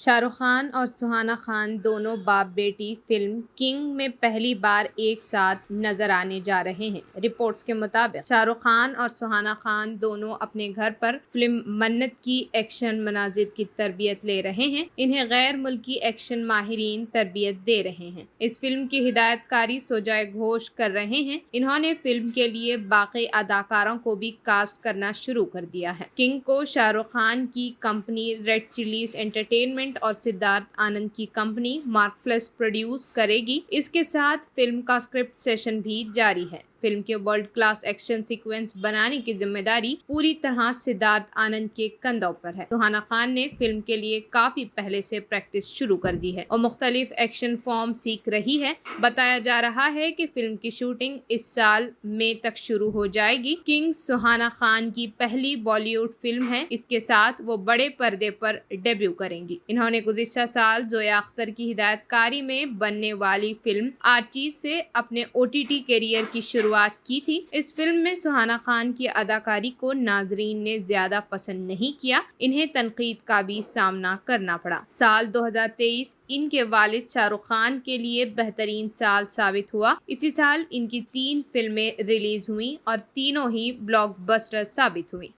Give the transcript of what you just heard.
شاہ رخ خان اور سہانا خان دونوں باپ بیٹی فلم کنگ میں پہلی بار ایک ساتھ نظر آنے جا رہے ہیں۔ رپورٹس کے مطابق شاہ رخ خان اور سہانا خان دونوں اپنے گھر پر فلم منت کی ایکشن مناظر کی تربیت لے رہے ہیں۔ انہیں غیر ملکی ایکشن ماہرین تربیت دے رہے ہیں۔ اس فلم کی ہدایت کاری سوجائے گھوش کر رہے ہیں۔ انہوں نے فلم کے لیے باقی اداکاروں کو بھی کاسٹ کرنا شروع کر دیا ہے۔ کنگ کو شاہ رخ خان کی کمپنی ریڈ چلیز انٹرٹینمنٹ اور سدھارتھ آنند کی کمپنی مارک فلس پروڈیوس کرے گی۔ اس کے ساتھ فلم کا اسکرپٹ سیشن بھی جاری ہے۔ فلم کے ورلڈ کلاس ایکشن سیکوینس بنانے کی ذمہ داری پوری طرح سدھارتھ آنند کے کندھوں پر ہے۔ سہانا خان نے فلم کے لیے کافی پہلے سے پریکٹس شروع کر دی ہے اور مختلف ایکشن فارم سیکھ رہی ہے۔ بتایا جا رہا ہے کہ فلم کی شوٹنگ اس سال مئی تک شروع ہو جائے گی۔ کنگ سہانا خان کی پہلی بالی ووڈ فلم ہے۔ اس کے ساتھ وہ بڑے پردے پر ڈیبیو کریں گی۔ انہوں نے گزشتہ سال زویا اختر کی ہدایت کاری میں بننے والی فلم آرچیز سے اپنے OTT کیریئر کی شروعات کی تھی۔ اس فلم میں سہانا خان کی اداکاری کو ناظرین نے زیادہ پسند نہیں کیا۔ انہیں تنقید کا بھی سامنا کرنا پڑا۔ سال 2023 ان کے والد شاہ رخ خان کے لیے بہترین سال ثابت ہوا۔ اسی سال ان کی 3 فلمیں ریلیز ہوئیں اور تینوں ہی بلاک بسٹر ثابت ہوئیں۔